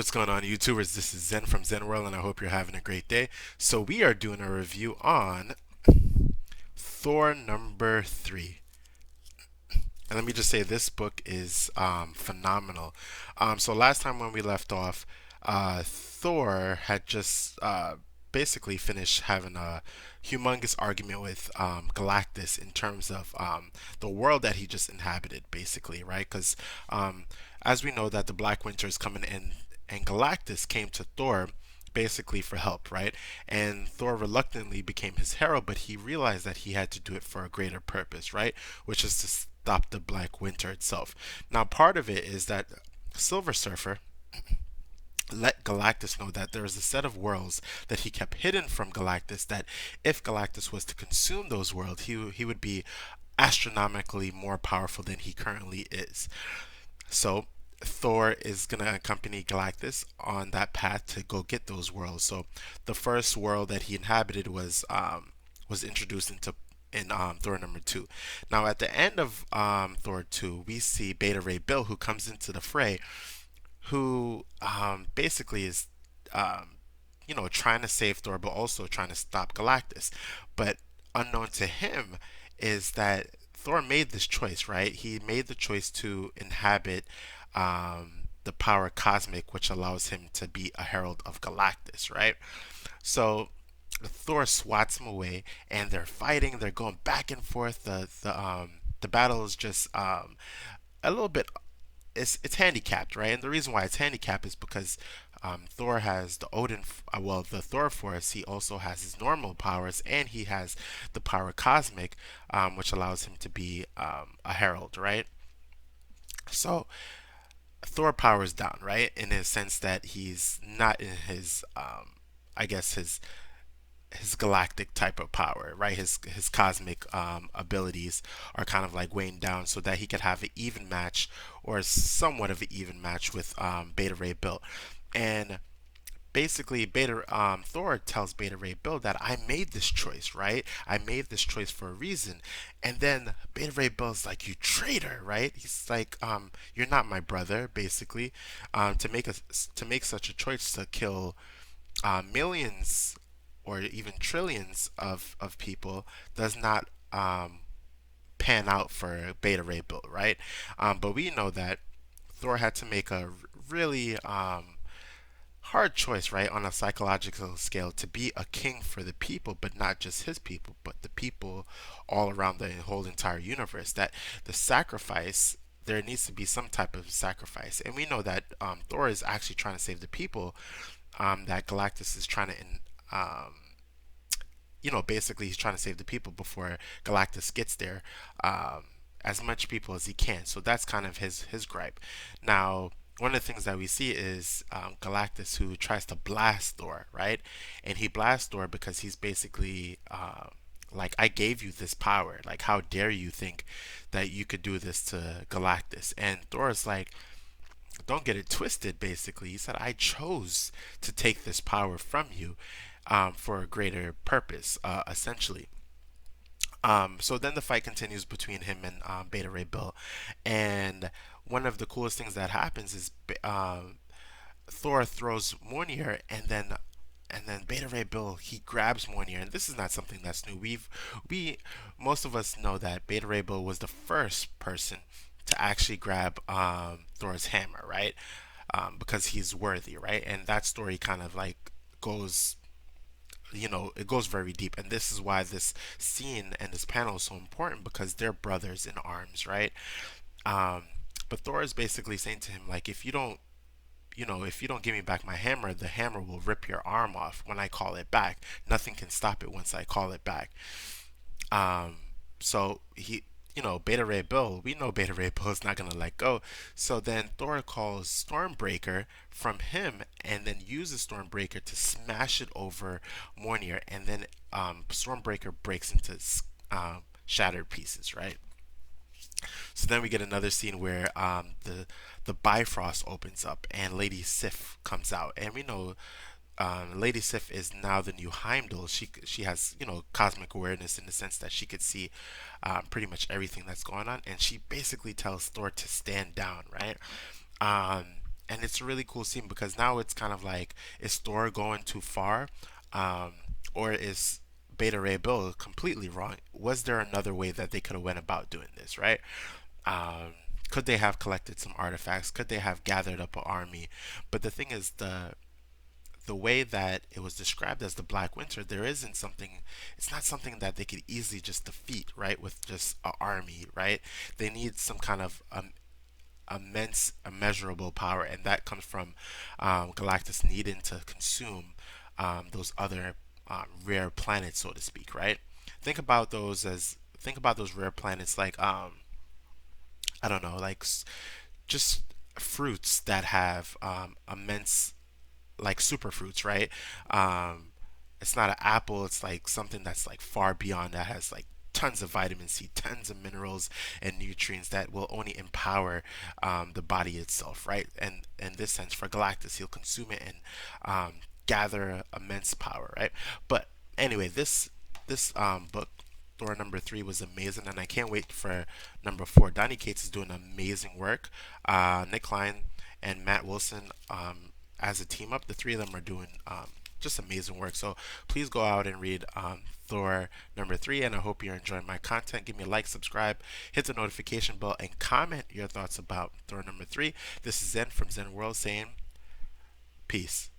What's going on, YouTubers? This is Zen from Zen World, and I hope you're having a great day. So we are doing a review on Thor number 3. And let me just say, this book is phenomenal. So last time when we left off, Thor had just basically finished having a humongous argument with Galactus in terms of the world that he just inhabited, basically, right? Because as we know that the Black Winter is coming in, and Galactus came to Thor basically for help, right? And Thor reluctantly became his hero, but he realized that he had to do it for a greater purpose, right? Which is to stop the Black Winter itself. Now, part of it is that Silver Surfer let Galactus know that there is a set of worlds that he kept hidden from Galactus, that if Galactus was to consume those worlds, he would be astronomically more powerful than he currently is. So Thor is gonna accompany Galactus on that path to go get those worlds. So the first world that he inhabited was introduced in Thor number 2. Now at the end of Thor 2, we see Beta Ray Bill, who comes into the fray, who basically is trying to save Thor, but also trying to stop Galactus. But unknown to him is that Thor made this choice, right? He made the choice to inhabit the power cosmic, which allows him to be a herald of Galactus, right? So Thor swats him away, and they're fighting. They're going back and forth. The battle is just a little bit, it's handicapped, right? And the reason why it's handicapped is because Thor has the the Thor Force. He also has his normal powers, and he has the power cosmic, which allows him to be a herald, right? So Thor powers down, right? In a sense that he's not in his, I guess his galactic type of power, right? His cosmic abilities are kind of like weighing down, so that he could have an even match, or somewhat of an even match, with Beta Ray Bill. And basically, Beta Thor tells Beta Ray Bill that I made this choice, right? I made this choice for a reason. And then Beta Ray Bill's like, "You traitor," right? He's like, "You're not my brother," basically. To make such a choice to kill millions or even trillions of people does not pan out for Beta Ray Bill, right? But we know that Thor had to make a really hard choice, right, on a psychological scale, to be a king for the people, but not just his people, but the people all around the whole entire universe. That the sacrifice, there needs to be some type of sacrifice. And we know that Thor is actually trying to save the people, that Galactus is trying to basically he's trying to save the people before Galactus gets there, as much people as he can. So that's kind of his gripe. Now, one of the things that we see is Galactus, who tries to blast Thor, right? And he blasts Thor because he's basically like, I gave you this power. Like, how dare you think that you could do this to Galactus? And Thor's like, don't get it twisted, basically. He said, I chose to take this power from you for a greater purpose, essentially. So then the fight continues between him and Beta Ray Bill. And one of the coolest things that happens is Thor throws Mjolnir, and then Beta Ray Bill, he grabs Mjolnir, and this is not something that's new. We most of us know that Beta Ray Bill was the first person to actually grab Thor's hammer, right? Because he's worthy, right? And that story kind of like goes, it goes very deep. And this is why this scene and this panel is so important, because they're brothers in arms, right? Um, but Thor is basically saying to him, like, if you don't give me back my hammer, the hammer will rip your arm off when I call it back. Nothing can stop it once I call it back. Um, so Beta Ray Bill, we know Beta Ray Bill is not gonna let go. So then Thor calls Stormbreaker from him, and then uses Stormbreaker to smash it over Mjolnir, and then Stormbreaker breaks into shattered pieces, right? So then we get another scene where the Bifrost opens up, and Lady Sif comes out, and we know Lady Sif is now the new Heimdall. She has, cosmic awareness, in the sense that she could see pretty much everything that's going on, and she basically tells Thor to stand down, right? Um, and it's a really cool scene because now it's kind of like, is Thor going too far, um, or is Beta Ray Bill completely wrong? Was there another way that they could have went about doing this, right? Um, could they have collected some artifacts? Could they have gathered up an army? But the thing is, the way that it was described as the Black Winter, there isn't something. It's not something that they could easily just defeat, right? With just an army, right? They need some kind of immense, immeasurable power, and that comes from Galactus needing to consume those other rare planets, so to speak, right? Think about those rare planets like I don't know, like just fruits that have immense, like super fruits, right? Um, it's not an apple. It's like something that's like far beyond that, has like tons of vitamin C, tons of minerals and nutrients that will only empower the body itself, right? And in this sense, for Galactus, he'll consume it and gather immense power, right? But anyway, this book, Thor number three, was amazing, and I can't wait for number four. Donny Cates is doing amazing work. Nick Klein and Matt Wilson, as a team up, the three of them are doing just amazing work. So please go out and read Thor number three, and I hope you're enjoying my content. Give me a like, subscribe, hit the notification bell, and comment your thoughts about Thor number three. This is Zen from Zen World saying peace.